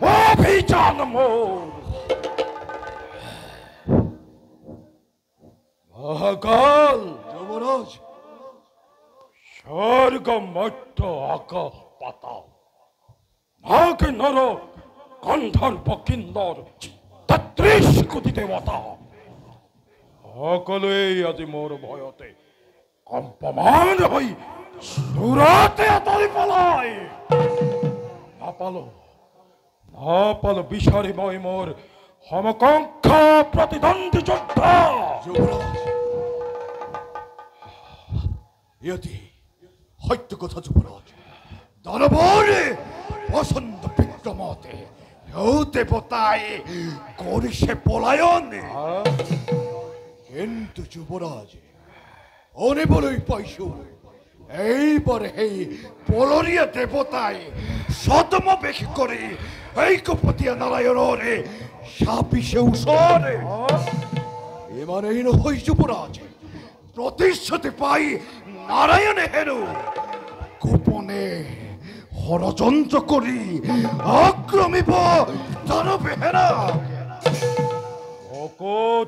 অভিযান মোর। মহাকাল যুবরাজ, স্বর্গ মধ্য আকাশ পাতাল, নাগ নর গন্ধর্ব কিন্নর ৩৩ কোটি দেবতা সকলেই আজি মোর ভয়তে কম্পমান হই দূরতে আতরি পলায়। না পালো বিষারিময় মোর সমকক্ষ প্রতিদ্বন্দ্বী যোদ্ধা। যুবরাজ, ইয়তি হয়তো কথা যুবরাজ, দানবরে বসন্ত বিক্রমতে দেবতায় করিছে পলায়ন। কিন্তু যুবরাজ অনে বলই পাইছো এইবারে এই পলরিয়া দেবতায় সতম বেশি করে এই কপতিয়া নারায়ণরে সাপিসে উসরে। এবারে হই যুবরাজ, প্রতিশ্রুতি পাই নারায়ণে হেরু গোপনে ষড়যন্ত্র করি আক্রমিব দানবে হেরা।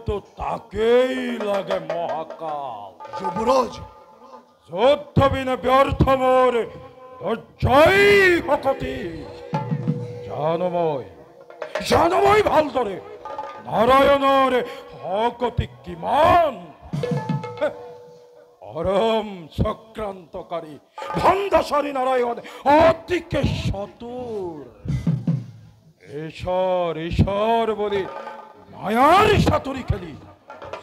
তো তাকেই লাগে মহাকাল। যুবরাজ, যুদ্ধ বিনা ব্যর্থ মোর জয় ভকতি। জানময় ভাল ধরে নারায়ণের হকতি কিমান। পরম চক্রান্তকারী ভণ্ডাসারী নারায়ণ অতিকে সতুর। ঈশ্বর বলি মায়ার সাতুরি খেলি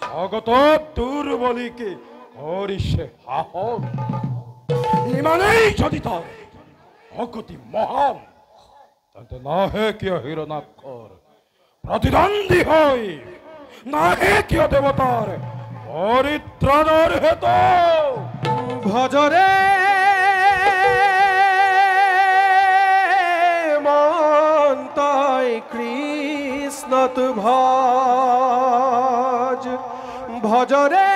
স্বগত দুর্বলীকে করিছে হাহন। ইমানেই যদি তার ভকতি মহান, তাতে না হে কিয় হিরণাক্ষর প্রতিদ্বন্দ্বী হই, না হে কিয় দেবতার পরিত্রাণের হেতু। ভজরে মন্তয় কৃষ্ণ তু ভজ, ভজরে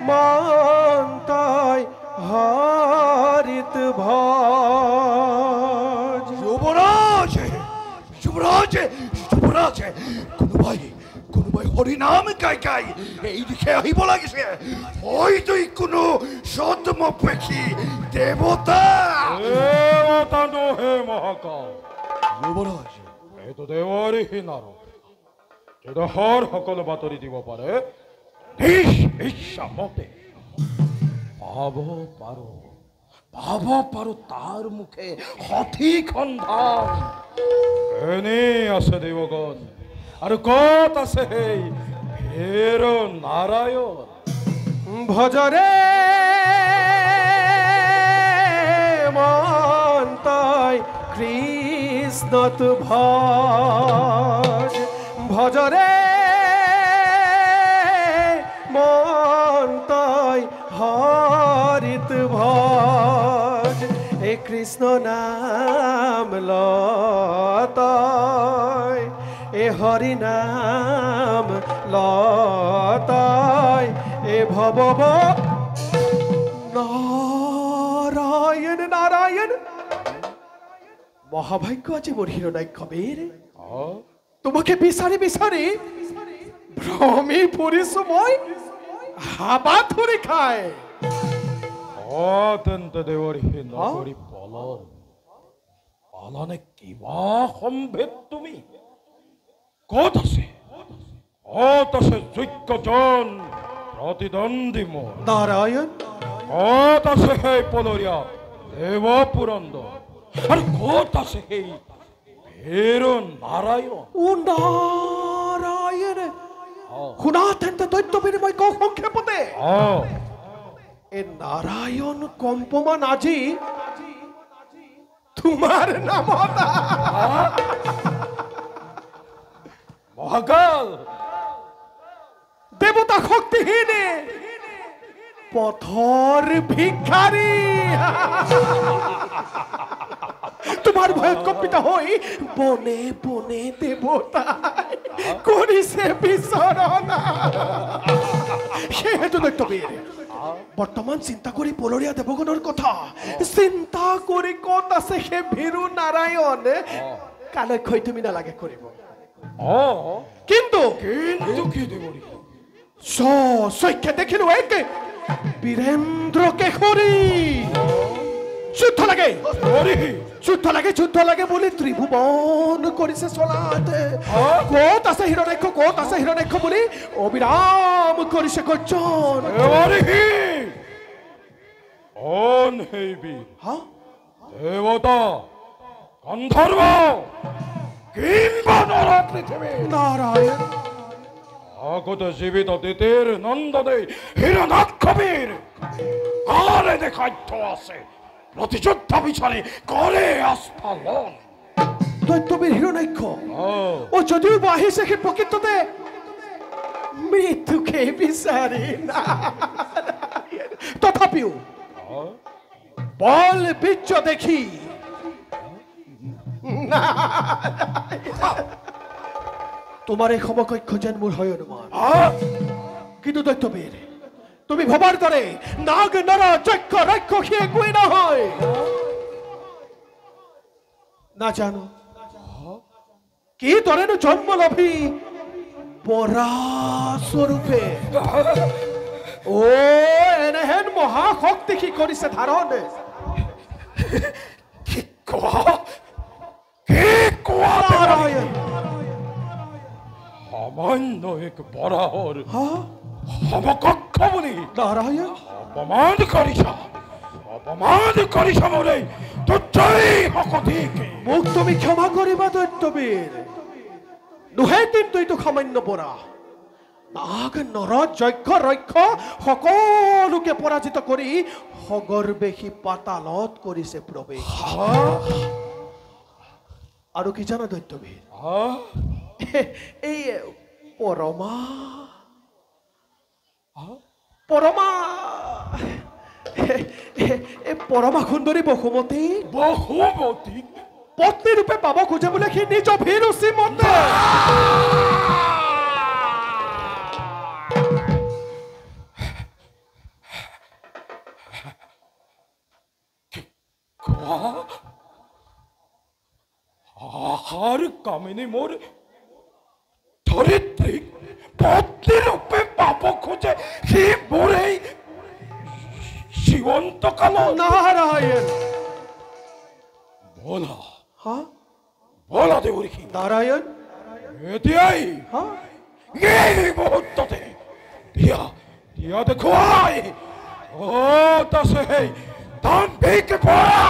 মন্তয় হরিত ভজ। যুবরাজ, যুবরাজ, যুবরাজ, কোন ভাই হরিনাম গাই এই দিকে আহিব লাগিছে। হয়তোই কোনো সতমপেক্ষী দেবতা। দেবতা নহে মহাকাল, যুবরাজ, এই তো দেৱৰহি নাৰদ। দেহৰ সকলো বাতৰি দিব পাৰে ইচ্ছা মতে পাব পাৰো তাৰ মুখে সঠিক সন্ধান। এনেই আছে দেৱগণ, আৰু ক'ত আছে সেই হেৰ নাৰায়ণ। ভজরে মন্তয় কৃষ্ণ তু ভজ, ভজরে মন্তয় হরিত ভজ। এ কৃষ্ণ নাম লতয়, এ হরি নাম লতয়, এ ভব নারায়ণ নারায়ণ। মহাভাগ্য আছে মোর হিরণাক্ষের, তোমাকে বিচারে বিচারে ভ্রমে পরিসময় হাবা ধরে খায়। অত্যন্ত দেৱৰহি নগৰী পালনে কিবা সম্ভেদ তুমি। ক'ত আছে যোগ্যজন প্ৰতিদ্বন্দ্বী মোৰ? নাৰায়ণ ক'ত আছে সেই পলৰীয়া দেৱ পুৰন্দৰ? আৰু ক'ত আছে সেই হেৰ নাৰায়ণ? ও নারায়ণ, শুনাতেন দৈত্য বিনিময় ক সংক্ষেপতে। এ নারায়ণ কম্পমান আজি তোমার নাম মহাকাল দেবতা শক্তিহীন পথর ভিক্ষারী। তোমার ভয় কম্পিত হই বনে বনে দেবতা করিছে বিচরণা। সেহেতু দৈত্যবীর বর্তমান চিন্তা করি পলরিয়া দেবগণের কথা চিন্তা করি কত আছে সে ভীরু নারায়ণ কালে খৈ তুমি নালাগে কৰিব কিন্তু কিন্তু কি দেবৰি সৈখ্যে দেখিলো এক বীৰেন্দ্ৰ কেশৰী যুদ্ধ লাগে যুদ্ধ লাগে বলি ত্ৰিভুবন কৰিছে চলাতে ক'ত আছে হিৰণ্যাক্ষ বুলি অবিৰাম কৰিছে গৰ্জন দেবরি অন হেবি হা দেবতা গন্ধর্ব কিংবা নরপৃথিবী নারায়ণ আগত জীবিত দিতের নন্দনে হিরণাক্ষবীর কালে দেখাইত আছে প্রতিযোদ্ধা বিচারে করে আস্ফালন দৈত্যবীর হিরণ্যাক্ষ ও ও যদিও বা আহিছে সি প্ৰকৃততে মৃত্যুকে বিচাৰি তথাপিও বল বীৰ্য দেখি তোমাৰ এই সমকক্ষ যেন মোৰ হয় অনুমান কিন্তু দৈত্যবীৰ তুমি ভবাৰ দৰে নাগ নৰ যক্ষ ৰাক্ষসী একোৱেই নহয় নাজানো কি দৰেনো জন্ম লভি পৰাস্বৰূপে ও এনেহেন মহাশক্তি কি কৰিছে ধাৰণ নাৰায়ণ সামান্য এক বৰাহৰ হা সমকক্ষ বলি নাৰায়ণ অপমান কৰিস বলে তুচ্ছই হকতিকে মোক তুমি ক্ষমা কৰিবা দৈত্যবীৰ নোহে কিন্তু এইটো সামান্য পৰা নাগ নৰ যক্ষ ৰক্ষ সকলোকে পৰাজিত কৰি সগৰ্বেশী পাতালত কৰিছে প্ৰৱেশ আৰু কি জানা দৈত্যবীৰ এই পৰমা পৰমা সুন্দৰী বসুমতী পত্নী ৰূপে পাব খোজে বোলে সি নিজ অভিৰুচি মতে আহার কামিনী মোর ধরিত্রী পত্নী রূপে পাপ খোঁজে সে মোরে জীবন্ত কাল নারায়ণ বলা দেবরি কি নারায়ণ এতিয়াই হ্যাঁ এই মুহূর্ততে দিয়া দেখুৱাই ও তা সেই দাম্ভিক পৰা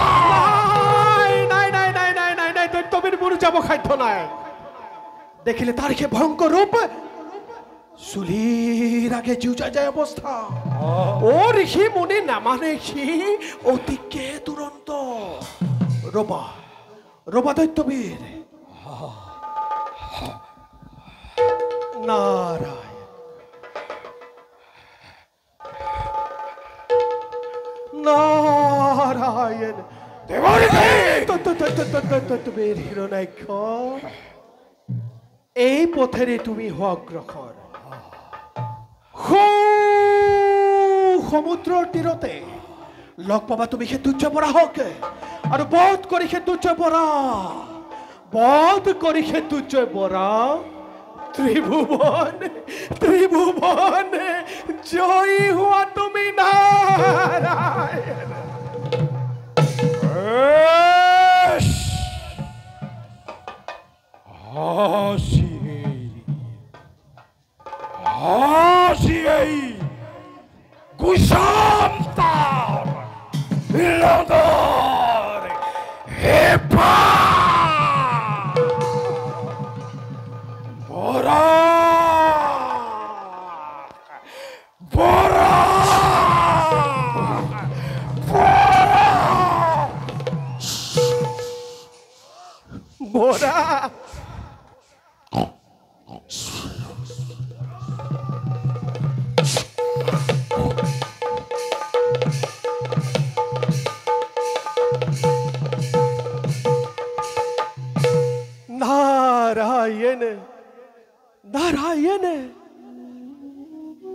নাই দৈত্যবীর মরু যাব খাদ্য নাই দেখিলে তার সে ভয়ঙ্কর রূপ চুলির আগে জুজা যায় অবস্থা ও ঋষি মুনি নামানে সি অতিকে দুরন্ত রবা দৈত্যবীর নারায়ণ নারায়ণ দৈত্যবীর হিরণ্যাক্ষ এই পথেৰে তুমি হোৱা অগ্ৰসৰ সমুদ্ৰৰ তীৰতে লগ পাবা তুমি সেই দুৰ্য পৰা হওক আৰু বধ কৰি সেই দুৰ্য পৰা ত্ৰিভুৱন জয়ী হোৱা তুমি Narayan Asiei Gusantar Lodor Epa Bora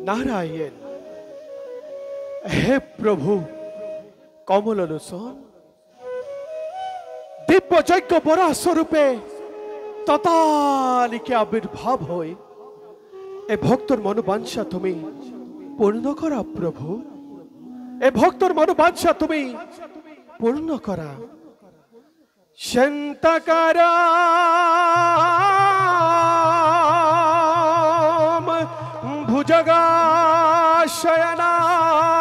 Narayan হে প্রভু কমল লোচন দিব্য যজ্ঞ বরা স্বরূপে ততালিকে আবির্ভাব হই এ ভক্তর মনোবাঞ্ছা তুমি পূর্ণ করা প্রভু এ ভক্তর মনোবাঞ্ছা তুমি পূর্ণ করা শান্তকারাম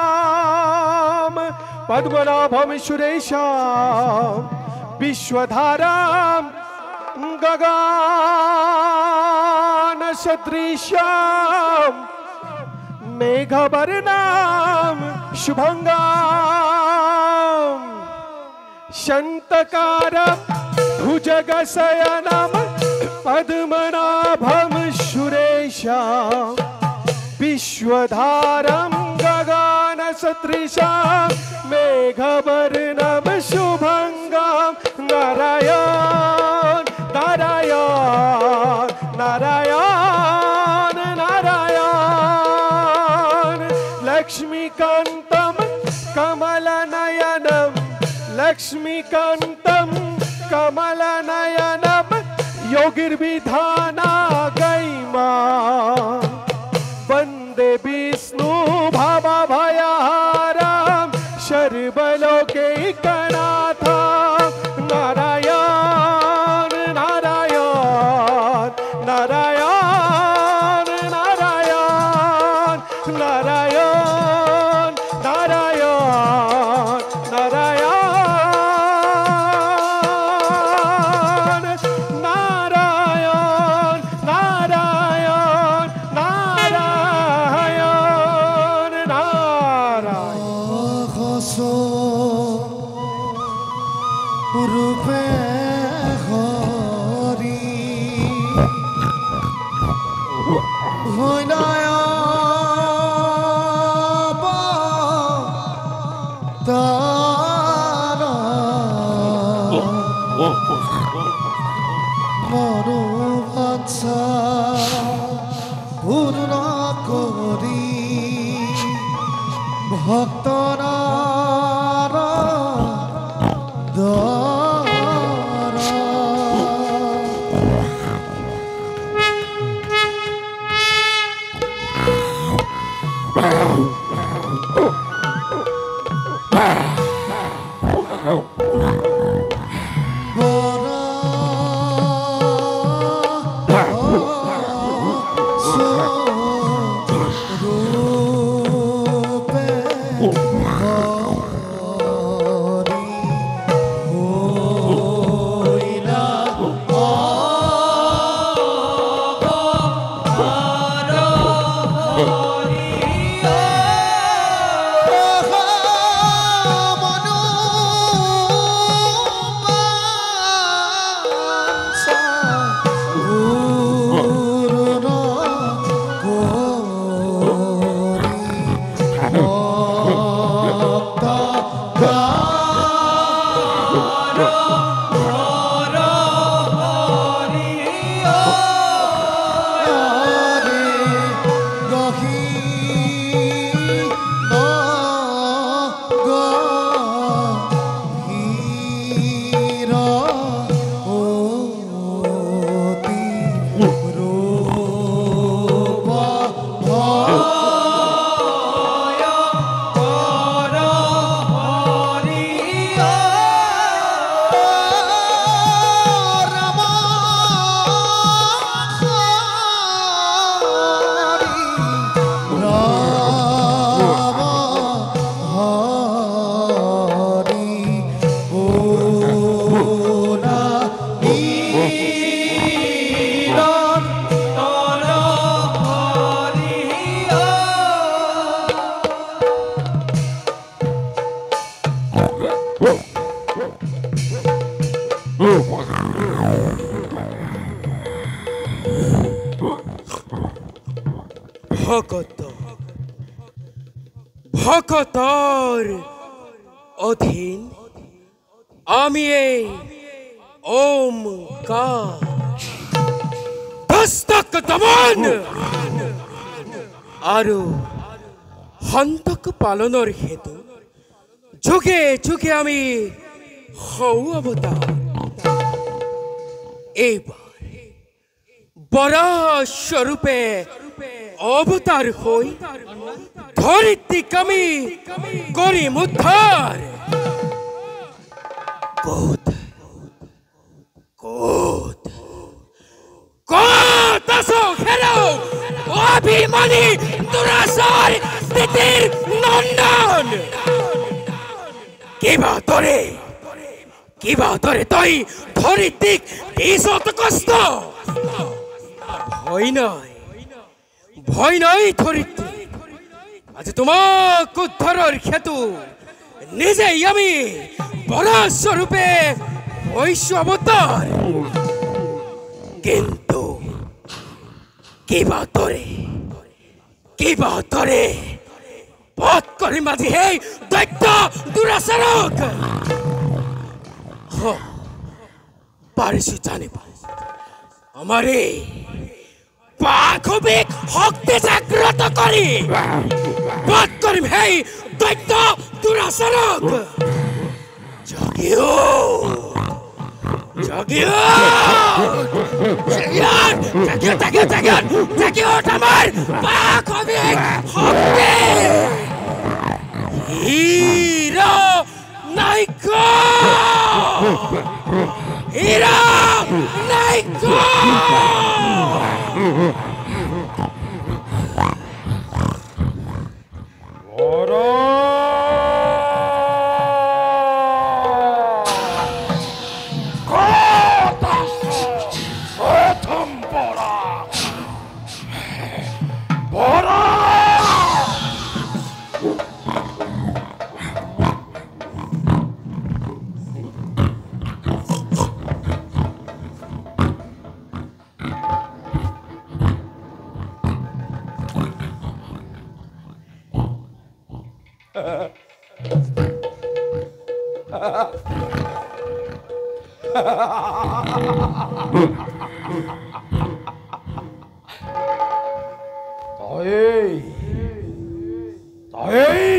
ভুজগাশয়নাম পদ্মনাভম সুরেশাম विश्वधाराम गगन सदृश्याम मेघवर्णाम शुभंगाम शंतकारम भुजगशयनम पद्मनाभम सुरेशम विश्वधारम गगन सदृशाम मेघवर्णम शुभंगाम नारायण नारायण नारायण नारायण लक्ष्मीकांतम कमलनयनम लक्ष्मीकांतम कमलनयनम योगिर्विधाना गैमा वंदे विष्णु भवभयहारम सर्वलोकैकनाथा नारायण नारायण नारायण नारायण नारायण नारायण नारायण नारायण नारायण नारायण नारायण रूपे हरि हृदय तारा मनोबांछा पूर्ण करी भक्तरा ভকত ভকতর অধীন আমি এই ওমকার দস্তক দমন আরো হন্তক পালনৰ হেতু যুগে যুগে আমি হও অৱতাৰ এইবাৰ বৰা স্বৰূপে অৱতাৰ হৈ ধৰিত্ৰীক আমি কৰিম উদ্ধাৰ ক'ত ক'ত ক'ত আছো হেৰৌ অভিমানী দুৰাচাৰ তিতিৰ নন্দন কিবা তৰে তই ধৰিত্ৰীক পিছত কষ্ট ভয় নাই ধৰিত্ৰী আজি তোমাক উদ্ধাৰৰ হেতু নিজেই আমি বৰা স্বৰূপে হৈছো অৱতাৰ কিন্তু কিবা তৰে পথ কৰিম আজি সেই দৈত্য দুৰাচাৰক পাৰিছো জানিব আমাৰ এই পাশবিক শক্তি জাগ্ৰত কৰি পথ কৰিম সেই দৈত্য দুৰাচাৰক জাগিও আমাৰ পাশবিক শক্তি হীৰা নাইকা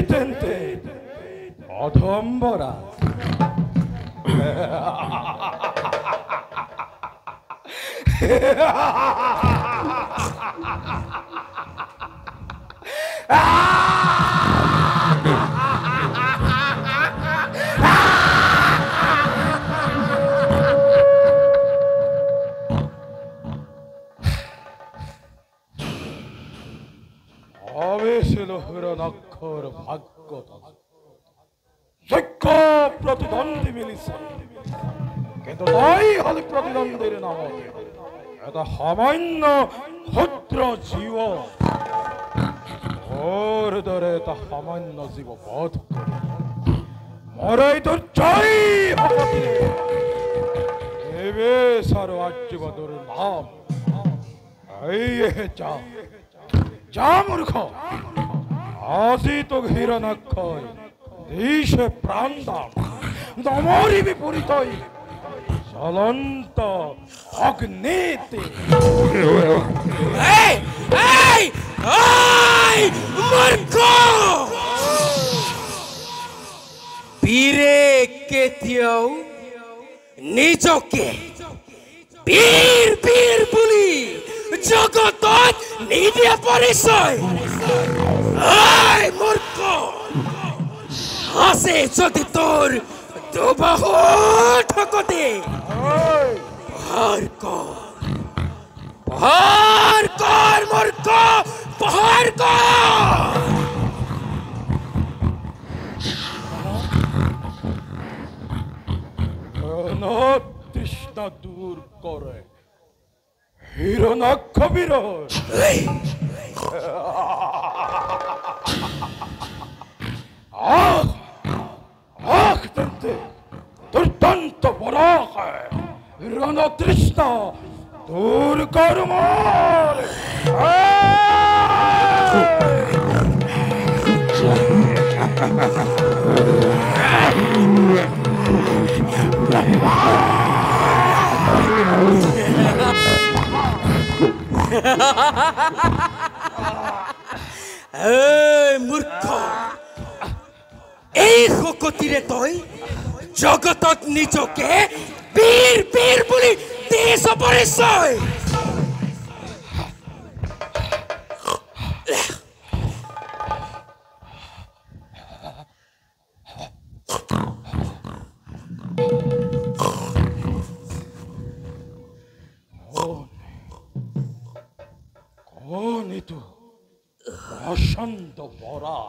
তেন্তে অধম্বৰা হিৰণ্যাক্ষৰ ভাগ্যত যোগ্য প্ৰতিদ্বন্দ্বী মিলিছে কিন্তু তই হলি প্ৰতিদ্বন্দ্বীৰ নামত এটা সামান্য ক্ষুদ্ৰ জীৱ মোৰ দৰে এটা সামান্য জীৱ বধ কৰি মোৰ এই দুৰ্জয় শক্তিৰে দেৱেশ আৰু আৰ্যবাদৰ নাম এইহে যা মূৰ্খ আজি তোক হিৰণ্যাক্ষই দিছে প্ৰাণ দান নমৰি বিপৰীত জ্বলন্ত অগ্নিতে বীৰে কেতিয়াও নিজকে বীৰ বুলি জগতত নিদিয়ে পৰিচয় মূৰ্খ আছে যদি তোৰ দুবাহু ঠকতে প্ৰহাৰ কৰ মূৰ্খ প্ৰহাৰ কৰ তৃষ্ণা দূৰ কৰে হিৰণ্যাক্ষ বীৰ তেন্তে দুৰ্দান্ত পৰাশয় ৰণ তৃষ্ণা দূৰ কৰ মোৰ মূৰ্খ এই শকতিৰে তই জগতত নিজকে বীৰ বীৰ বুলি দিছ পৰিচয় কোন এইটো বসন্ত বৰা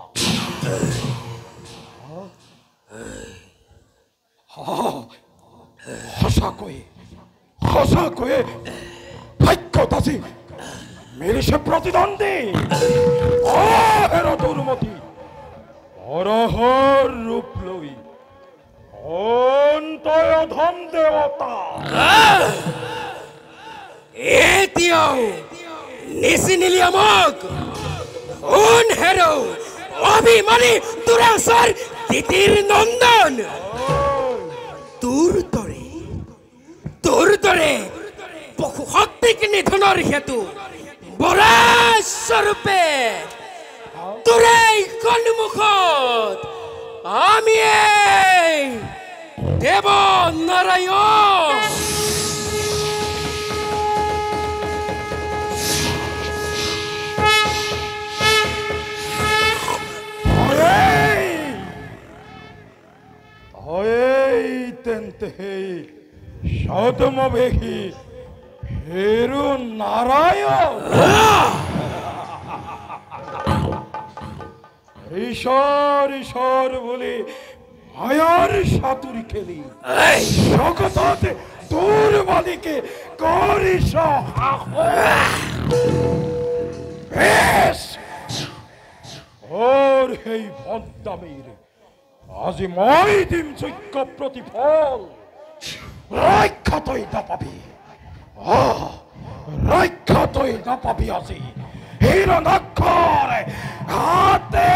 সঁচাকৈয়ে ভাগ্যত আজি মিলিছে প্ৰতিদ্বন্দ্বী দুৰ্মতি পৰহৰ ৰূপ লৈ অন্তয় অধম দেৱতা এতিয়াও নিচিনিলি আমাক কোন হেৰো অভিমানী দুৰাচাৰ তিতিৰ নন্দন তোৰ দৰে পশু শক্তিক নিধনৰ হেতু বৰাস্বৰূপে তোৰে সন্মুখত আমি দেৱ নাৰায়ণ সদমবেশী হেৰু নাৰায়ণ ঈশ্বৰ বুলি মায়াৰ সাঁতুৰি খেলি জগতত দুৰ্বলীকে কৰিছ সেই ভণ্ডামীৰ আজি মই দিম যোগ্য প্ৰতিফল ৰক্ষা তই নাপাবি আজি হিৰণ্যাক্ষৰ হাতে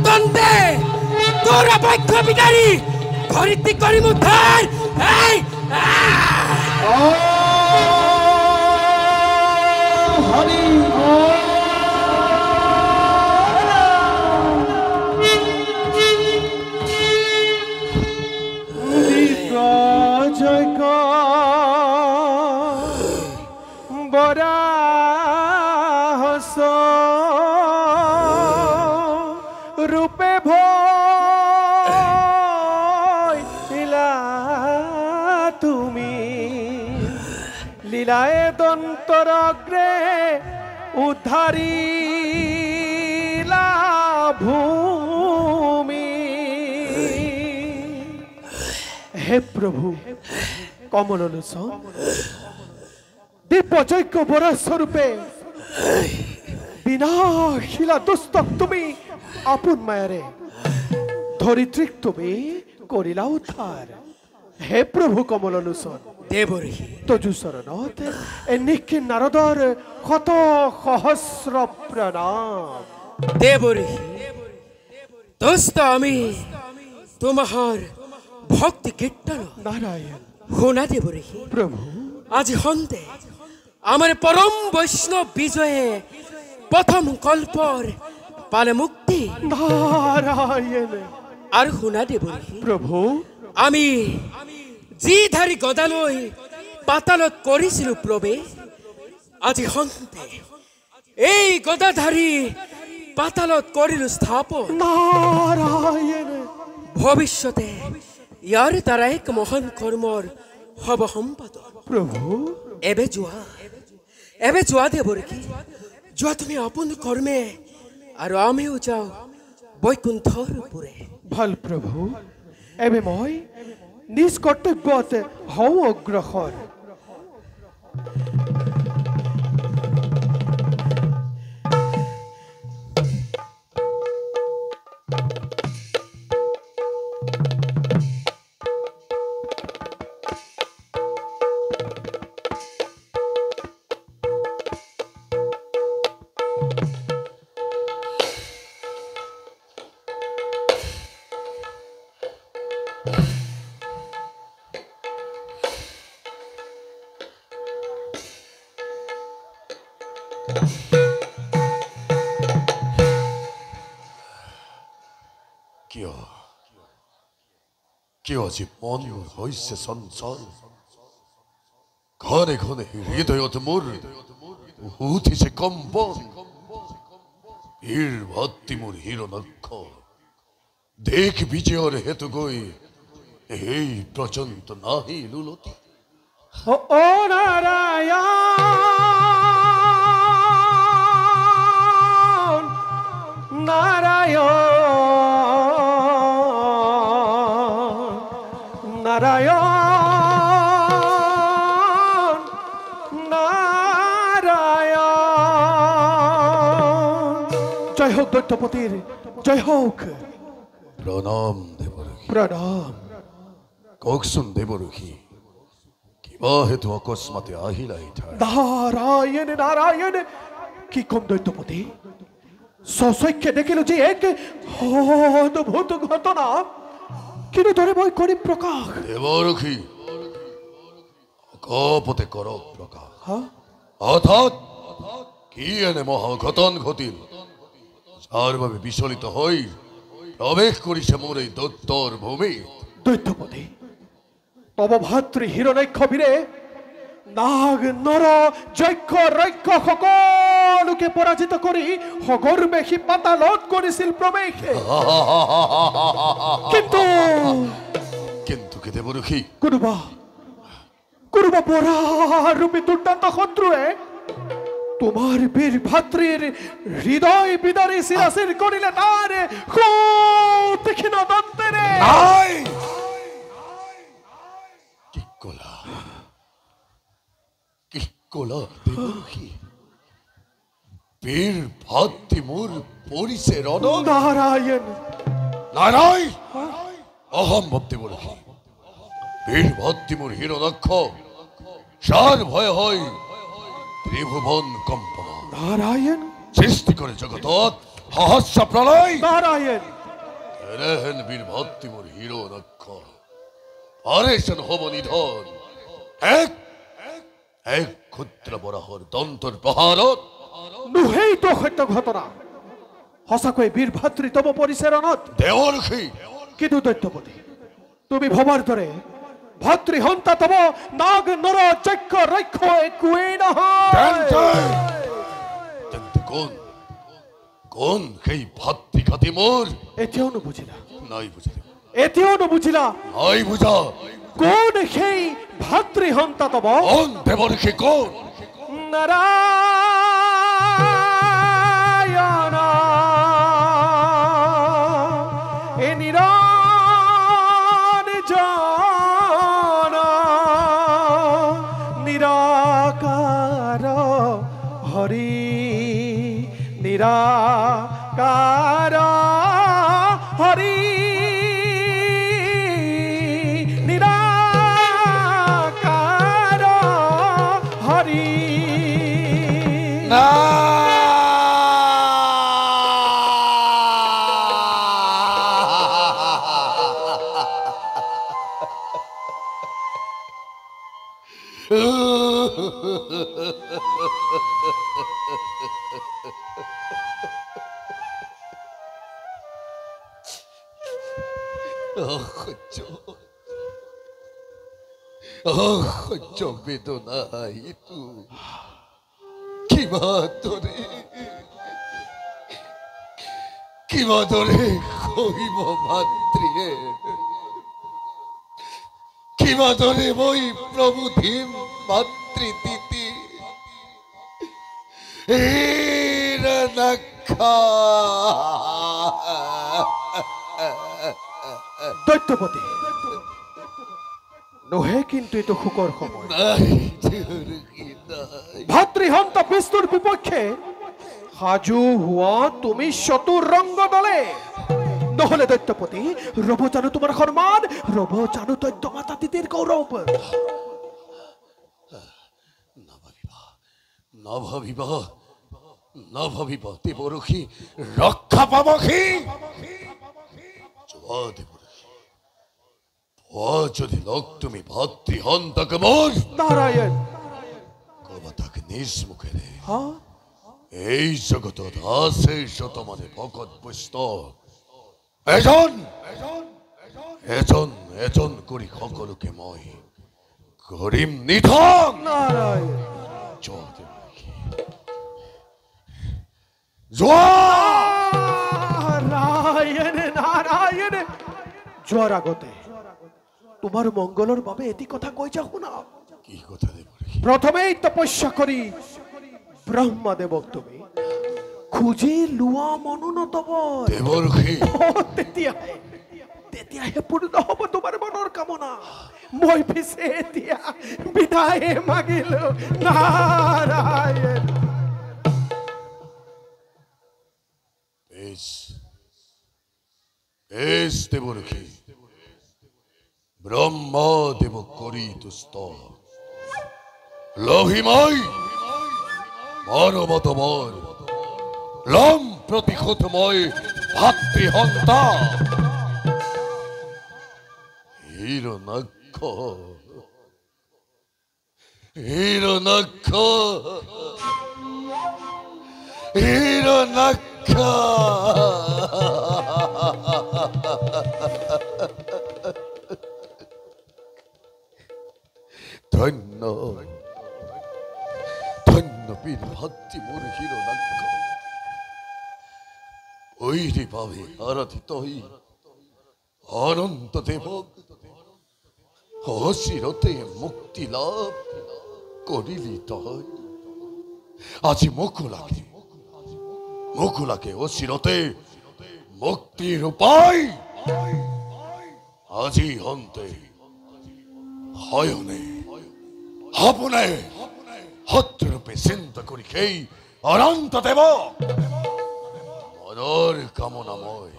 দণ্ডে তোরা পক্ষ বিদারি ধরিত্রী করিম উদ্ধার এই হরি জয় বরা হস রূপে ভইলা তুমি লীলায় দন্তরগ্রে উদ্ধারিলা ভূমি। হে প্রভু কমলোলোচন দিব্যযজ্ঞ বরা স্বরূপে বিনা শিলা দুস্তক তুমি আপন মায়ারে ধরিত্রীক তুমি করিলা উদ্ধার। হে প্রভু কমলোলোচন দেবরী তজু শরণত এনিকে নারদর কত সহস্র প্রণাম। দেবরী দোস্ত আমি তোমার ভক্তি কীর্তন নারায়ণ হোনা দেবরী প্রভু আজ হন্তে আমার পরম বৈষ্ণব বিজয়ে প্রথম কল্পর পালে মুক্তি নারায়ণ আর হোনা দেবরী প্রভু আমি জি ধারি গদালয় পাতালত করিছিল প্রবেশ আজ হন্তে এই গদাধারী পাতালত করিল স্থাপন নারায়ণ ভবিষ্যতে ইয়ার দ্বারা এক মহান কর্মর হব সম্পাদক। প্রভু এবে যোৱা দেবৰ কি যোৱা তুমি আপন কর্মে আর আমিও যাও বৈকুণ্ঠর উপরে। ভাল প্রভু এবে মই নিজ কর্তব্যত হও অগ্রসর। কিয় আজি মন হৈছে চঞ্চল ঘনে ঘনে হৃদয়ত মোৰ উঠিছে কম্পন বীৰ ভক্তি মোৰ হিৰণক্ষ দেখ বিজয়ৰ হেতু গৈ এই পৰ্যন্ত নাহি লুলতি। ও নাৰায়ণ নাৰায়ণ নাৰায়ণ নাৰায়ণ। জয় হোক দৈত্যপতিৰ জয় হোক। প্ৰণাম দেৱৰখী। প্ৰণাম। কওকচোন দেৱৰখী কিবা হেতু অকস্মাতে আহিলা এঠাই? নারায়ণ নারায়ণ কি কম দৈত্যপতি সচক্ষে দেখিল যে এক অদ্ভুত ঘটনা কিন্তু ধরে মই করি প্রকাশ। দেৱৰখী অকপতে কৰক প্ৰকাশ। হ্যাঁ অৰ্থাৎ কি এনে মহাঘটন ঘটিল যাৰ বাবে বিচলিত হৈ প্ৰৱেশ কৰিছে মোৰ এই দত্তৰ ভূমিত? দৈত্যপতি তব ভাতৃ হিরণ্যাক্ষ বীরে নাগ নর যজ্ঞ রৈক্ষ সকলোকে পরাজিত করি সগর্বে পাতালত করিছিল প্রবেশে। কিন্তু কিন্তু কি দেৱৰখী? কোনোবা পৰা ৰূপী দুৰ্দান্ত শত্ৰুয়ে তোমাৰ বীৰ ভাতৃৰ হৃদয় বিদাৰী শিৰাশিৰ কৰিলে তাৰ তীক্ষ্ণ দন্তেৰে। কি কলা দেৱৰখী? বীৰ ভাতৃ মোৰ পৰিছে ৰণত? নাৰায়ণ নাৰায় অসম্ভৱ দেৱৰখী। বীৰ ভাতৃ মোৰ হিৰণক্ষ যাৰ ভয় হয় ত্ৰিভুৱন কম্পন নাৰায়ণ সৃষ্টি কৰে জগতত সহস্ৰ প্ৰলয় নাৰায়ণ এনেহেন বীৰ ভাতৃ মোৰ হিৰো নক্ষ আৰেচন হ'ব নিধন এক ক্ষুদ্ৰ বৰাহৰ দন্তৰ প্ৰহাৰত নোহেইটো সত্য ঘটনা সঁচাকৈ বীৰ ভাতৃ তব পৰিচাৰণত দেৱৰ্ষি কিন্তু দৈত্যপতি তুমি ভবাৰ দৰে ভাতৃ হন্তা তব নাগ নৰ যজ্ঞ ৰক্ষ একোৱেই নহয় তেন্তে কোন সেই ভাতৃঘাতী মোৰ এতিয়াও নুবুজিলা নাই বুজিলে এতিয়াও নুবুজিলা নাই বুজা কোন সেই ভাতৃ হন্তা তব কোন দেৱৰ্ষি কোন নাৰায়ণ এ নিৰঞ্জন নিৰাকাৰ হৰি নিৰাকাৰ হৰি নিৰাকাৰ হৰি সহ্য বেদনা এইটো কিমাদৰে সহিব মাতৃয়ে কিমাদৰে মই প্ৰভুধিম মাতৃদিতি দৈত্যপতি নহে কিন্তু এইটো শোকৰ সময় ভাতৃহন্ত বিষ্ণুৰ বিপক্ষে সাজু হোৱা তুমি চতুৰ ৰংগ দলে নহলে দৈত্যপতি ৰব জানো তোমাৰ সন্মান ৰব জানো দৈত্য মাতা তিতিৰ গৌৰৱ নাভাবিবা দেৱৰ্ষি ৰক্ষা পাব সি যদি লগ তুমি ভাতৃহন্তক মোৰ নাৰায়ণ কবা তাক নিজ মুখেৰে হা এই জগতত আছে শতমানে ভকত বৈষ্ণৱ এজন কৰি সকলোকে মই কৰিম নিধন নাৰায়ণ নাৰায়ণ নাৰায়ণ যোৱাৰ আগতে তোমাৰ মংগলৰ বাবে এটি কথা কৈ যা শুনা কি কথা দেৱৰ্ষি প্ৰথমেই তপস্যা কৰি ব্ৰহ্মদেৱক তুমি খুজি লোৱা মনো নতব দেৱৰ্ষি তেতিয়াহে পূৰ্ণ হ'ব তোমাৰ মনৰ কামনা মই পিছে এতিয়া বিদায় মাগিলো নাৰায়ণ দেৱৰ্ষি ব্ৰহ্মদেৱ কৰি তুষ্ট লভিময় মৰমত মৰ লম প্ৰতিশোধ মই ভাতৃহন্তা হিৰণাক্ষ ধন্য বীর ভাতৃ মোর হিরণাক্ষ ঐরি ভাবে আরাধিত হই অনন্ত দেবক অচিরতে মুক্তি লাভ করিলি তই আজি মুকুলাকে অচিরতে মুক্তির উপায় আজি হন্তে হয়নে হপনে হত্যরূপে চিন্তা করি সেই অনন্ত দেব মনৰ কামনাময়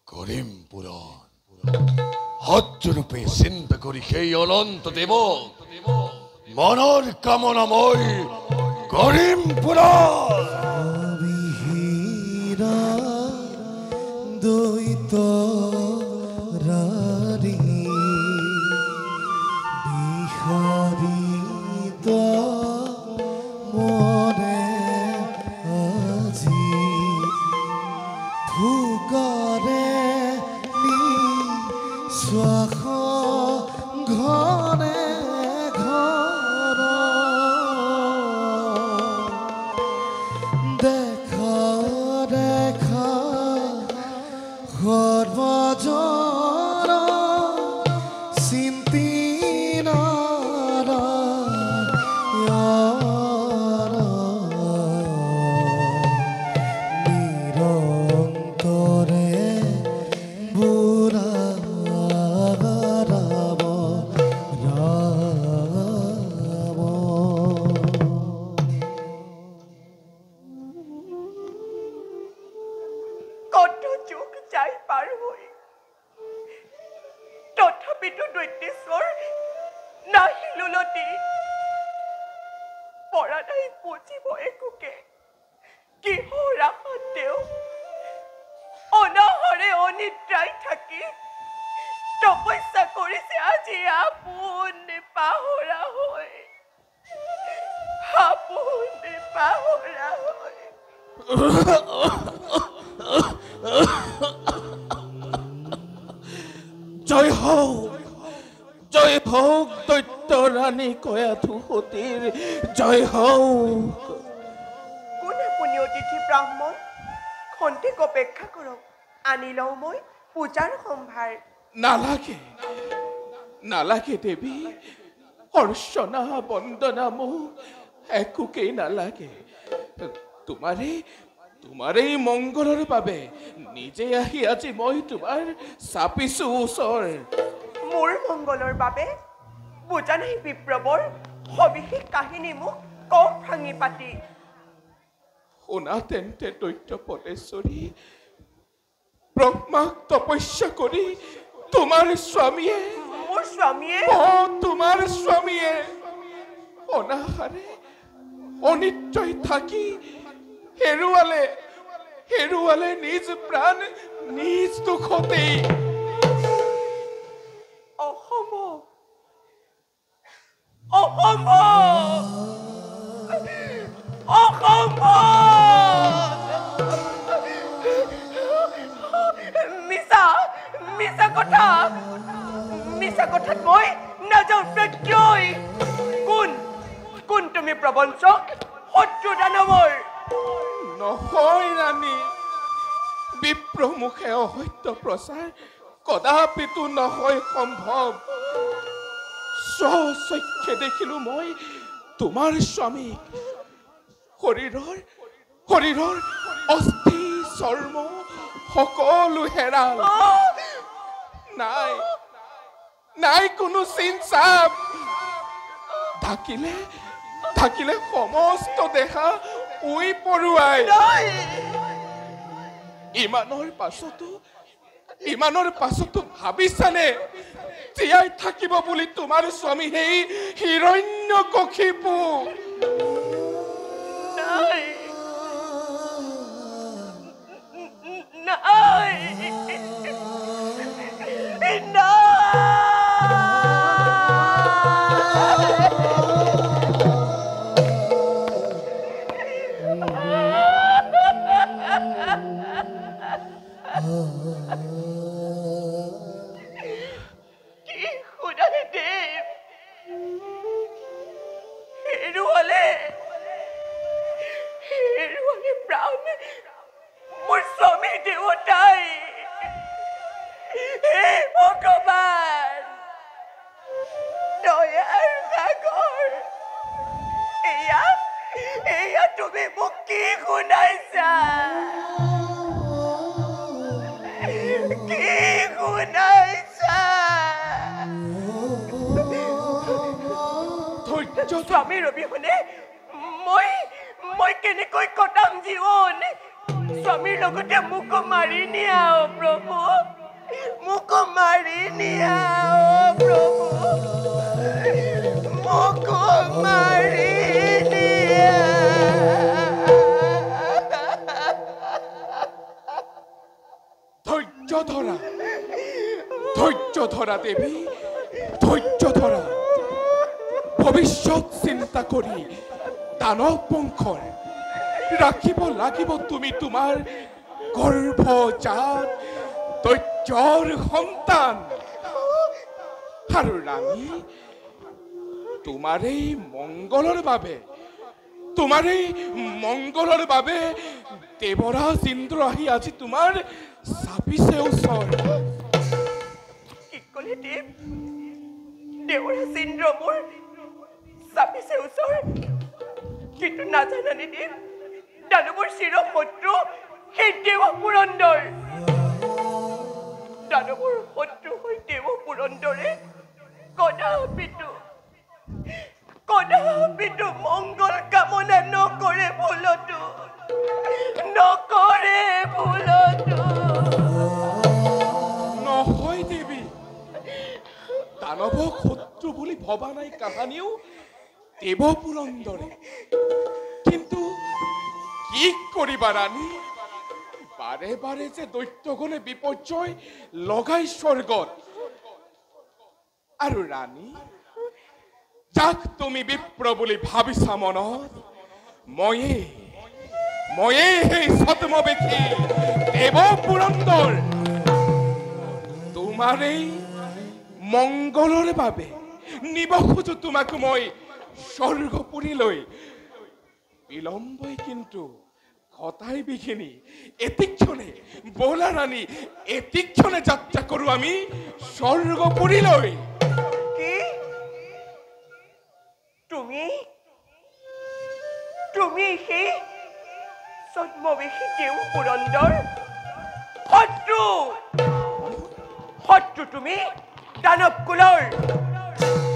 কৰিম পুৰাণ হত্যৰূপে চিন্তা কৰি সেই অনন্ত দেব মনৰ কামনাময় কৰিম পুৰাণ শ্বাস ঘনে ঘৰ দেখা দেখা সৰ্বজন চিন্তি নিৰন্তৰে বুঢ়া ৰাম ৰাম কত যুগ যাই পাৰ হৈ তথাপিতো দৈত্যেশ্বৰ নাহিলুলতি পৰা নাই পুজিব একোকে কিহৰ আশাত তেওঁ অনাহৰে অনিদ্ৰাই থাকি তপস্যা কৰিছে আজি আপোন পাহৰা হৈ আপোন পাহৰা হৈ জয় হওক দৈত্য ৰাণী কয়াধু সতীৰ জয় হওক কোন আপুনি অতিথি ব্ৰাহ্মণ খন্তেক অপেক্ষা কৰক আনি লওঁ মই পূজাৰ সম্ভাৰ নালাগে দেৱী অৰ্চনা বন্দনা মোক একোকেই নালাগে তোমাৰে মংগলৰ বাবে নিজে আহি আজি মই তোমাৰ চাপিছো ওচৰ মোৰ মংগলৰ বাবে বুজা নাই বিপ্ৰবৰ সবিশেষ কাহিনী মোক কম ভাঙি পাতি শুনা তেন্তে দৈত্য পটেশ্বৰী ব্ৰহ্মাক তপস্যা কৰি তোমাৰ স্বামীয়ে মোৰ স্বামীয়ে তোমাৰ স্বামীয়ে অনাহাৰে অনিদ্ৰাই থাকি হেৰুৱালে নিজ প্ৰাণ নিজ দুখতেই মিছা কথাত মই নাযাওঁ প্ৰত্যয় কোন তুমি প্ৰবঞ্চক শত্ৰু দানৱৰ নহয় ৰাণী বিপ্ৰমুখে অসত্য প্ৰচাৰ কদাপিতো নহয় সম্ভৱ স্বচক্ষে দেখিলো মই তোমাৰ স্বামীক শৰীৰৰ অস্থি চৰ্ম সকলো হেৰাল নাই কোনো চিন-চাপ থাকিলে সমস্ত দেহা উই পৰুৱাই ইমানৰ পাছতো ভাবিছানে জীয়াই থাকিব বুলি তোমাৰ স্বামী সেই হিৰণ্যকশিপু মোৰ স্বামী দেৱতাই হে ভগৱান দয়াৰ সাগৰ এয়া তুমি মোক কি শুনাইছা স্বামীৰ অবিহনে মই কেনেকৈ কটাম জীৱন স্বামীৰ লগতে মোক মাৰি নিয়া প্ৰভু মোক মাৰি নিয়া প্ৰভু মোক মাৰি নিয়া ধৈৰ্য ধৰা দেৱী ধৈৰ্য ধৰা ভৱিষ্যত চিন্তা কৰি দানৱ বংশৰ ৰাখিব লাগিব তুমি তোমাৰ গৰ্ভজাত দৈত্য দৈত্যৰ সন্তান আৰু ৰাণী তোমাৰ এই মংগলৰ বাবে দেৱৰাজ ইন্দ্ৰ আহি আজি তোমাৰ চাপিছে ওচৰ কি ক'লে দেৱ দেৱৰাজ ইন্দ্ৰ মোৰ চাপিছে ওচৰ কিন্তু নাজানানে দেৱ দানৱৰ চিৰশত্ৰু সেই দেৱ পুৰন্দৰ দানৱৰ শত্ৰু হৈ দেৱ পুৰন্দৰে কদাপিতো মংগল কামনা নকৰে ভুলতো নহয় দেৱী দানৱক শত্ৰু বুলি ভবা নাই কাহানিও দেৱ পুৰন্দৰে কিন্তু কি কৰিবা ৰাণী বাৰে বাৰে যে দৈত্যগণে বিপৰ্যয় লগাই স্বৰ্গত আৰু ৰাণী যাক তুমি বিপ্ৰ বুলি ভাবিছা মনত ময়ে সেই ছদ্মবেশী দেৱ পুৰন্দৰ তোমাৰ এই মংগলৰ বাবে নিব খোজো তোমাক মই স্বৰ্গপুৰীলৈ বিলম্বই কিন্তু ঘটাই বিঘিনি এতিক্ষণে বলা ৰাণী এতিক্ষণে যাত্ৰা কৰো আমি স্বৰ্গপুৰীলৈ কি তুমি সেই ছদ্মবেশী দেৱ পুৰন্দৰ শত্ৰু তুমি দানৱ কুলৰ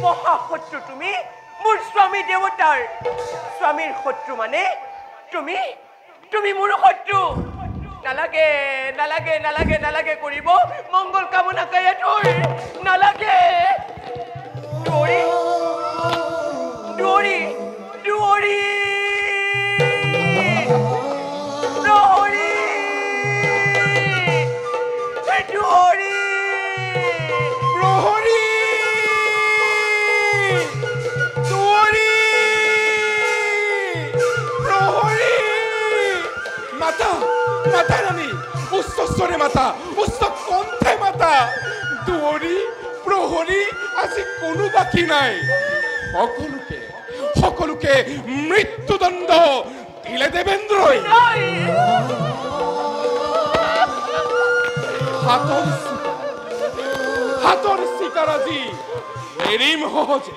মহাশত্ৰু তুমি মোৰ স্বামী দেৱতাৰ স্বামীৰ শত্ৰু মানে তুমি মোৰ শত্ৰু নালাগে কৰিব মংগল কামনা কায়া তোৰ নালাগে দুৱৰী মাতা ৰাণী উচ্চ স্বৰে মাতা উচ্চ কণ্ঠে মাতা দুৱৰী প্ৰহৰী আজি কোনো বাকী নাই সকলোকে মৃত্যুদণ্ড দিলে দেৱেন্দ্ৰই হাতৰ চিকাৰ আজি এৰিম সহজে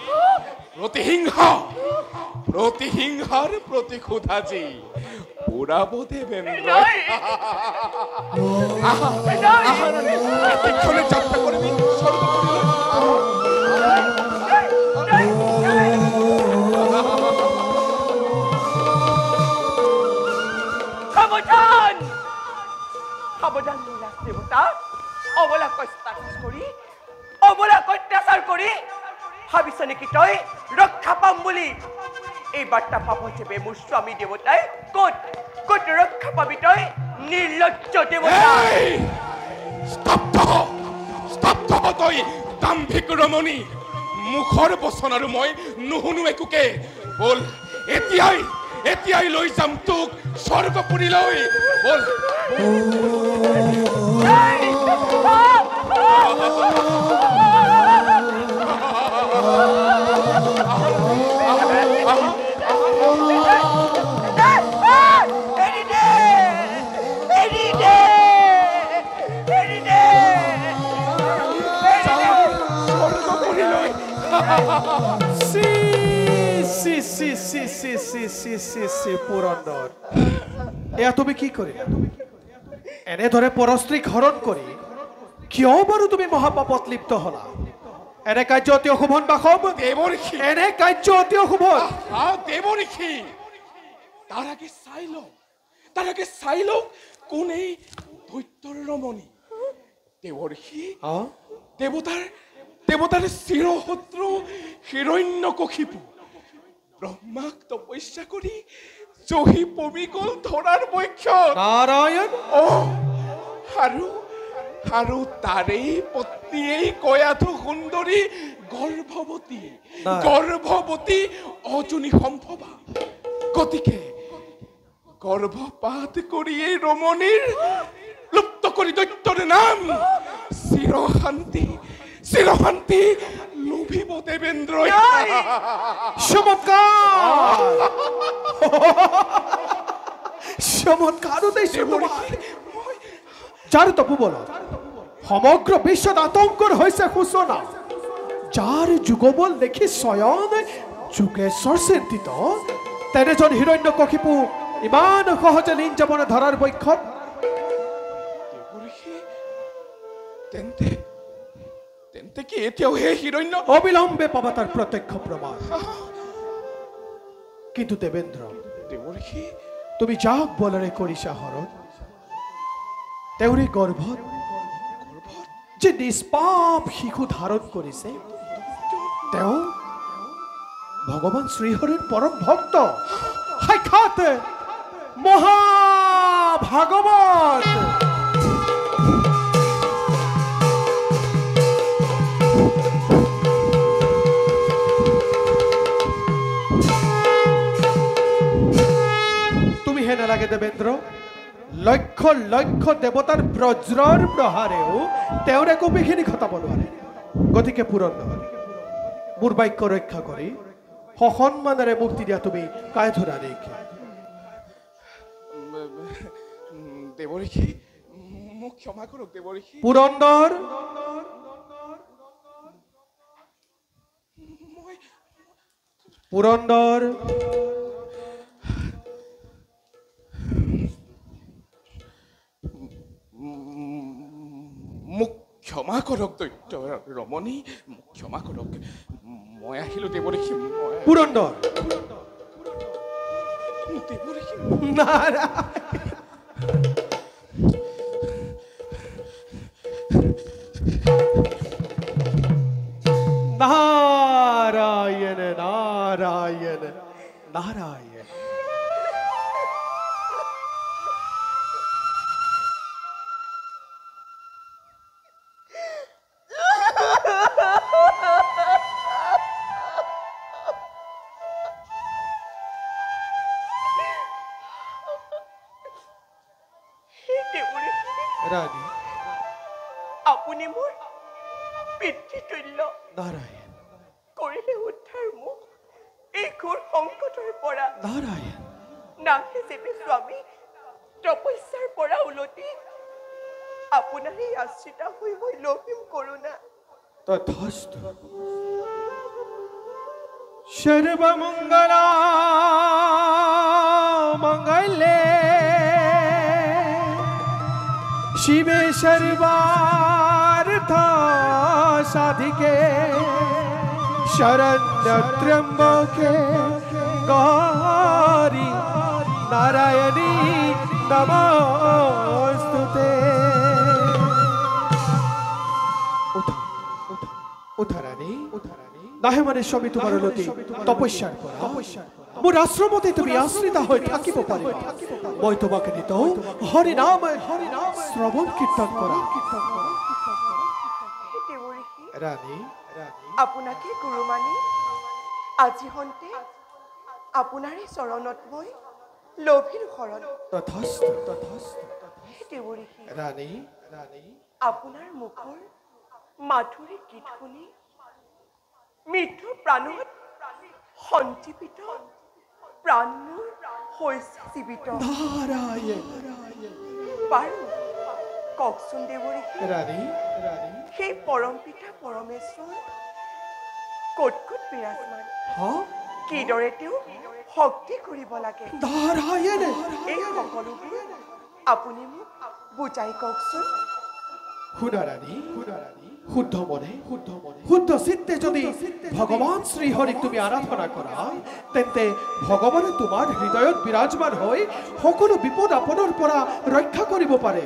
প্ৰতিহিংসাৰ প্ৰতিশোধ আজি পুৰাব দেৱেন্দ্ৰই এতিক্ষণে যাত্ৰা কৰিবি সাৱধান নীলাজ দেৱতা অবলাক অত্যাচাৰ কৰি ভাবিছ নেকি তই ৰক্ষা পাম বুলি এই বাৰ্তা পাব হিচাপে মোৰ স্বামী দেৱতাই ক'ত ৰক্ষা পাবি তই নিৰ্লজ্জ দেৱতা স্তব্ধ তই দাম্ভিক ৰমণী মুখৰ বচন আৰু মই নুশুনো একোকে বল এতিয়াই লৈ যাম তোক স্বৰ্গপুৰীলৈ বল পুৰন্দৰ এয়া তুমি কি কৰিলা এনেদৰে পৰস্ত্ৰীক হৰণ কৰি কিয় বাৰু তুমি মহাপাপত লিপ্ত হলা এনে কাৰ্য অতি অশুভন বাসৱ দেৱঋষি এনে কাৰ্য অতি অশুভন দেৱঋষি তাৰ আগে চাই লওক কোন এই দৈত্যৰ ৰমণী দেৱঋষি দেৱতাৰ চিৰশত্ৰু হিৰণ্যকশিপু ব্ৰহ্মাক তপস্যা কৰি জহি পমি গল ধৰাৰ বৈক্ষ নাৰায়ণ আৰু তাৰেই পত্নীয়েই কয়াধু সুন্দৰী গৰ্ভৱতী অজনী সম্ভৱা গতিকে গৰ্ভপাত কৰি এই ৰমণীৰ লুপ্ত কৰি দৈত্যৰ নাম চিৰশান্তি লোভিব দেৱেন্দ্ৰই। চমৎকাৰ চমৎকাৰ উদ্দেশ্য যাৰ তপোবলত সমগ্ৰ বিশ্বত আতংকৰ হৈছে সূচনা, যাৰ যুগবল দেখি স্বয়ং যোগেশ্বৰ চিন্তিত, তেনেজন হিৰণ্যকশিপু ইমান সহজে লীন যাব ধৰাৰ বৈক্ষত। তেন্তে কি এতিয়াও হে হিৰণ্য? অবিলম্বে পাবা তাৰ প্ৰত্যক্ষ প্ৰমাণ। কিন্তু দেৱেন্দ্ৰ, দেৱঋষি তুমি যাক বলেৰে কৰিছা হৰণ, তেওঁৰে গৰ্ভত যে নিষ্পাপ শিশু ধাৰণ কৰিছে, তেওঁ ভগৱান শ্ৰীহৰিৰ পৰম ভক্ত, সাক্ষাৎ মহাভাগৱত। তুমিহে নালাগে দেৱেন্দ্ৰ, লক্ষ লক্ষ দেৱতাৰ বজ্ৰৰ প্ৰহাৰেও তেওঁৰ একো বিঘিনি ঘটাব নোৱাৰে। গতিকে পুৰন্দৰ, মোৰ বাক্য ৰক্ষা কৰি সসন্মানেৰে মুক্তি দিয়া তুমি কাই ধৰা নেকি? দেৱঋষি মোক ক্ষমা কৰক দেৱঋষি। পুৰন্দৰ, পুৰন্দৰ, মোক ক্ষমা কৰক দৈত্য ৰমণী, মোক ক্ষমা কৰক। মই আহিলো দেৱঋষি। পুৰন্দৰ, দেৱঋষি নাৰায়ণ নাৰায়ণ নাৰায়ণ। ৰানী, আপুনি মোৰ পিতৃতুল্য নাৰায়ণ কৰিলে উদ্ধাৰ মোক এই ঘোৰ সংকটৰ পৰা। নাৰায়ণ নাহে যেনে স্বামী তপস্যাৰ পৰা উলটি আপোনাৰেই আশ্ৰিত হৈ মই লভিম কৰোণা। তথাস্তু। সৰ্বমঙ্গলা মঙ্গলে শিবে সৰ্বাৰ্থ সাধিকে শৰণ্য ত্ৰ্যম্বকে গৌৰী নাৰায়ণী নমস্তুতে। উঠাৰানী নাহে মানে সবই তোমাৰ লতি তপস্যাৰ পৰা মোৰ আশ্ৰমতে তুমি আশ্ৰিত হৈ থাকিব পাৰিবা। মই তোমাক নিতৌ হৰি নাম শ্ৰৱণ কীৰ্তন কৰা। ৰাণী, আপোনাকে গুৰু মানি আজি হন্তে আপোনাৰে চৰণত মই লভিৰ শৰণ। তথাস্তু তথাস্তু। ৰাণী, আপোনাৰ মুখৰ মাধুৰী গীত শুনি মৃত্যুৰ প্ৰাণত সঞ্জীৱিত, প্ৰাণ মোৰ হৈছে জীৱিত। নাৰায়ণ বাৰু কওকচোন দেৱঋষি, ৰাণী, সেই পৰম পিতা পৰমেশ্বৰ ক'ত ক'ত বিৰাজমান, কিদৰে তেওঁ শক্তি কৰিব লাগে, নাৰায়ণ এই সকলোবোৰ আপুনি মোক বুজাই কওকচোন। শুনা ৰাণী, শুদ্ধ মনে শুদ্ধ চিত্তে যদি ভগৱান শ্ৰীহৰিক তুমি আৰাধনা কৰা, তেন্তে ভগৱানে তোমাৰ হৃদয়ত বিৰাজমান হৈ সকলো বিপদ আপদৰ পৰা ৰক্ষা কৰিব পাৰে।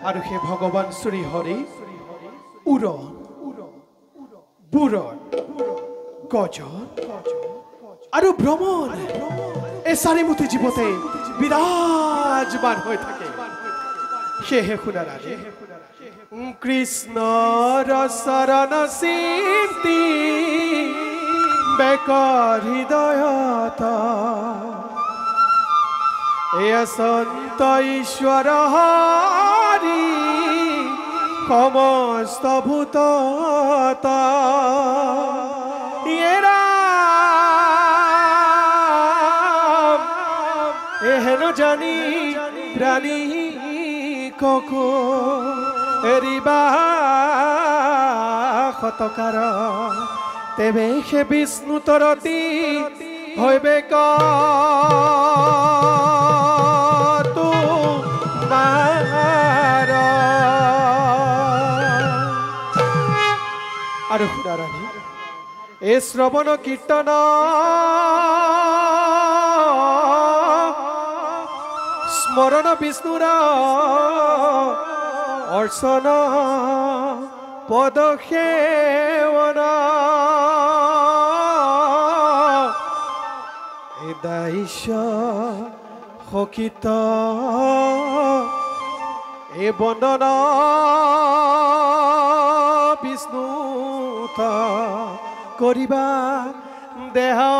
আৰু সেই ভগৱান শ্ৰীহৰি উৰণ, বুৰণ, গজন আৰু ভ্ৰমণ এই চাৰিমুঠি জীৱতে বিৰাজমান হৈ থাকে। সেয়েহে শুনা ৰাণী, কৃষ্ণৰ চৰণ চিন্তি বেকৰ হৃদয়ত এয়া সন্ত ঈশ্বৰ হৰি সমস্ত ভূত এহেন জানি প্ৰাণী ককো এৰিবা শতকাৰ তেবে সে বিষ্ণু তৰতি হইবে তোমাৰ আৰু সুৰাৰাণী এই শ্ৰৱণ কীৰ্তন স্মৰণ বিষ্ণুৰ অৰ্চন পদসেবন দাস্য সকিত এ বন্দন বিষ্ণু কৰিবা দেহৰ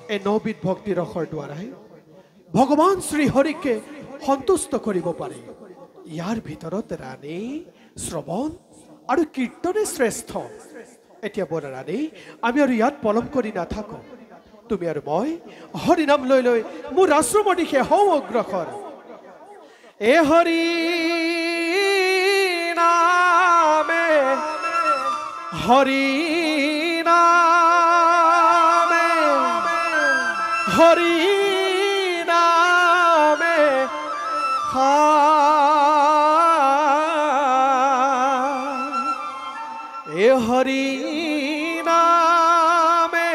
এই নবিধ ভক্তি ৰসৰ দ্বাৰাই ভগৱান শ্ৰী হৰিকে সন্তুষ্ট কৰিব পাৰে ইয়াৰ ভিতৰত ৰাণী শ্ৰৱণ আৰু কীৰ্তনে শ্ৰেষ্ঠ এতিয়া বৰা ৰাণী আমি আৰু ইয়াত পলম কৰি নাথাকো তুমি আৰু মই হৰি নাম লৈ লৈ মোৰ আশ্ৰমৰ দিশে হওঁ অগ্ৰসৰ এ হৰি নামে হৰি হৰি নামে এ হৰি নামে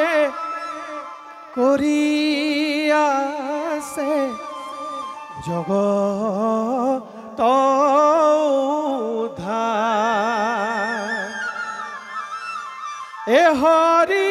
কৰিয়াছে জগত উদ্ধাৰ এ হৰি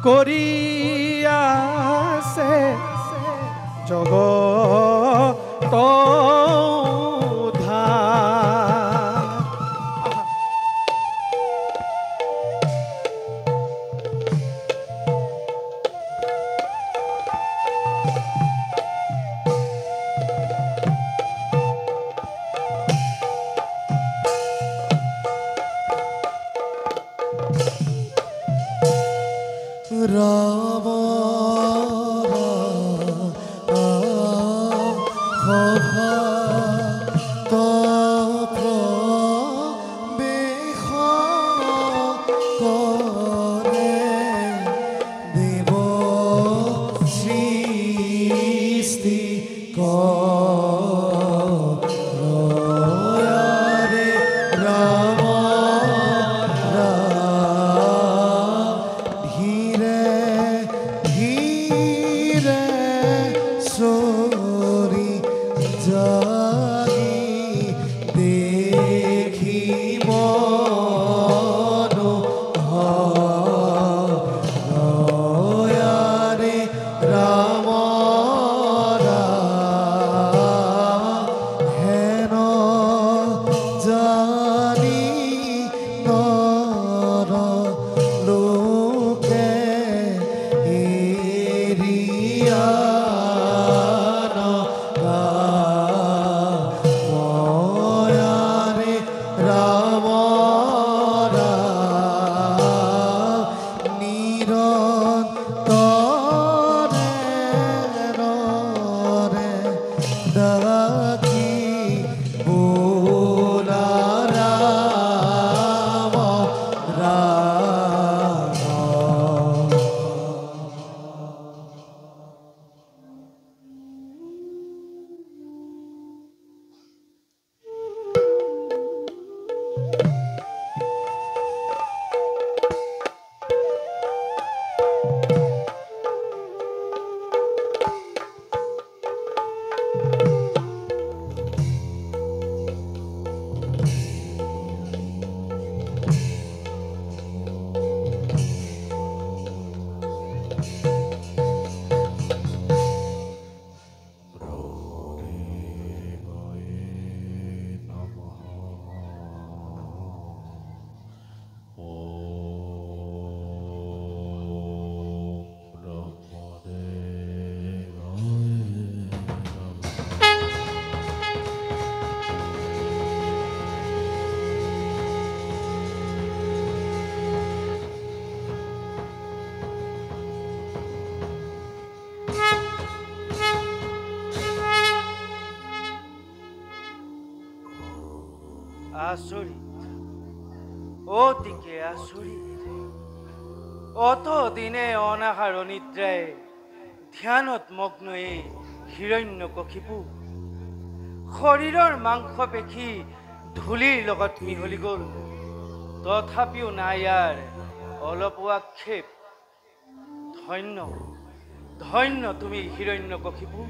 কৰিয়াছে জগত ৰাম আচৰিত, অতিকে আচৰিত। অতদিনে অনাহাৰ নিদ্ৰায় ধ্যানত মগ্ন এই হিৰণ্যকশিপু শৰীৰৰ মাংস পেশী ধূলিৰ লগত মিহলি গ'ল, তথাপিও নাই ইয়াৰ অলপো আক্ষেপ। ধন্য ধন্য তুমি হিৰণ্যকশিপু।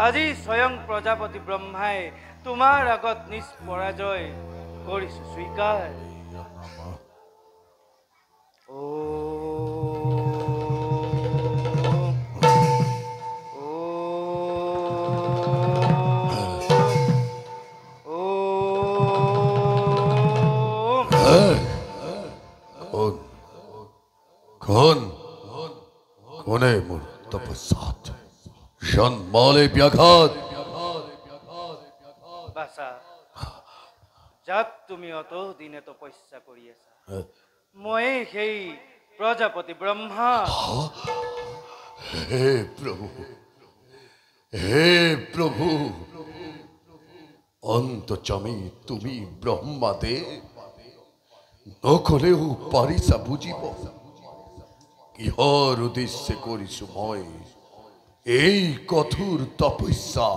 আজি স্বয়ং প্ৰজাপতি ব্ৰহ্মাই তোমাৰ আগত নিজ পৰাজয় কৰিছো স্বীকাৰ। কোনে মোৰ তপস্যাত জন্মালে ব্যাঘাত? বাছা, যাক তুমি অত দিনে তপস্যা কৰি আছা, মই সেই প্ৰজাপতি ব্ৰহ্মা। হে প্ৰভু, হে প্ৰভু, অন্তৰ্যামী তুমি ব্ৰহ্মাদেৱ, নকলেও পাৰিছা বুজিব কিহৰ উদ্দেশ্যে কৰিছো মই এই কঠোৰ তপস্যা।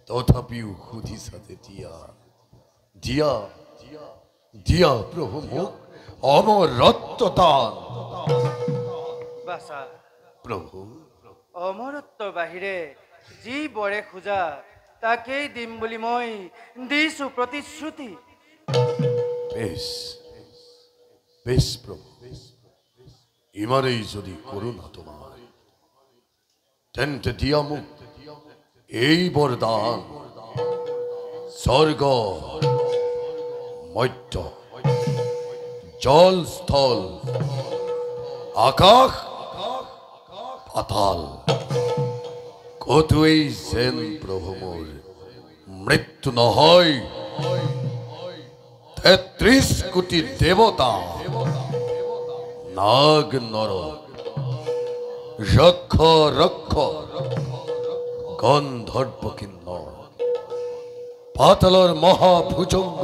তথাপিও সুধিছা যেতিয়া দিয়া দিয়া প্ৰভু মোক অমৰত্ব দান। বাছা প্ৰভু, অমৰত্বৰ বাহিৰে যি বৰে খোজা তাকেই দিম বুলি মই দিছো প্ৰতিশ্ৰুতি। বেশ বেশ প্ৰভু, ইমানেই যদি কৰোণা তোমাৰ, তেন্তে দিয়া মোক এই বৰদান। স্বৰ্গ মধ্য জল স্থল আকাশ পাতাল কতোৱেই যেন প্ৰভু মোৰ মৃত্যু নহয়। ৩৩ কোটি দেৱতা, নাগ নৰ, যক্ষ ৰক্ষ, গন্ধৰ্ব কিন্নৰ, পাতালৰ মহাভুজংগ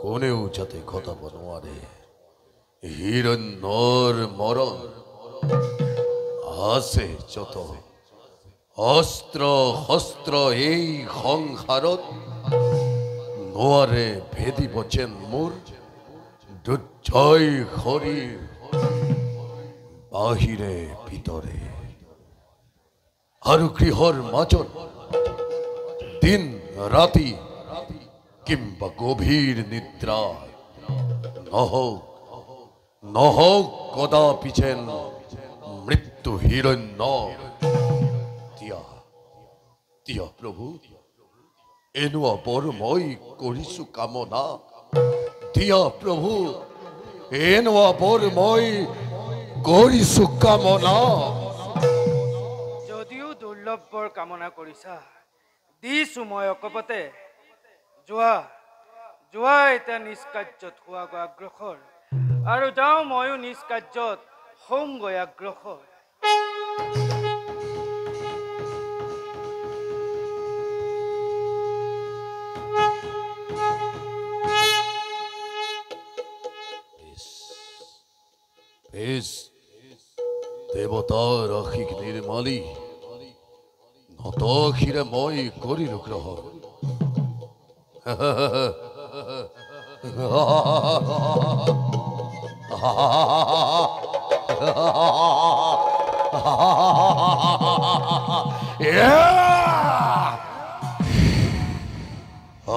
কোনেও যাতে ঘটাব নোৱাৰে হিৰণ্যৰ মৰণ। আছে যত অস্ত্ৰ শস্ত্ৰ এই সংসাৰত, নোৱাৰে ভেদিব যেন মোৰ দুৰ্জয় শৰীৰ বাহিৰে ভিতৰে। আৰু গৃহৰ মাজত দিন ৰাতি কিম্বা গভীৰ নিদ্ৰা নহওক নহওক কদাপি যেন মৃত্যু হিৰণ্য। দিয়া দিয়া প্ৰভু, এনেকুৱা বৰ মই কৰিছো কামনা। দিয়া প্ৰভু, এনেকুৱা বৰ মই কৰিছো কামনা। যদিও দুৰ্লভ বৰ কামনা কৰিছা, দিছো মই অকপতে। যোৱা যোৱা এতিয়া নিজ কাৰ্যত হোৱাগৈ অগ্ৰসৰ, আৰু যাওঁ ময়ো নিজ কাৰ্যত হওঁগৈ অগ্ৰসৰ। দেৱতাৰ আশিক নিৰ্মালী নতশিৰে মই কৰিলো গ্ৰহণ।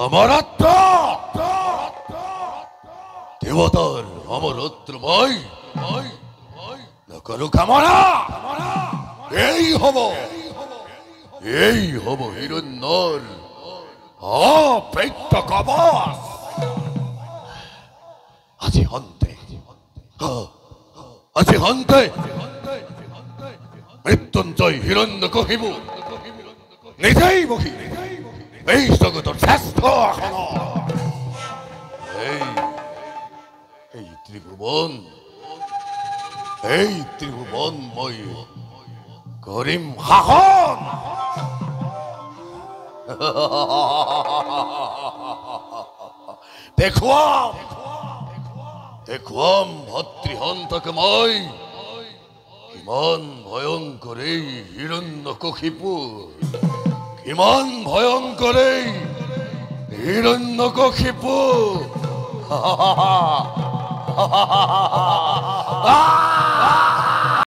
অমৰত্ব দেৱতাৰ অমৰত্ব মই নকৰো কামনা। এই হব হিৰণ্যৰ অপ্ৰেত্য কবচ। আজি হন্তে মৃত্যুঞ্জয় হিৰণ্যকশিপু নিজেই বহি এই জগতৰ শ্ৰেষ্ঠ আসনত এই ত্ৰিভুৱন মই কৰিম শাসন। দেখুৱাম দেখুৱাম ভাতৃহন্তকে মই কিমান ভয়ংকৰ এই হিৰণ্যকশিপু কিমান ভয়ংকৰ এই হিৰণ্যকশিপু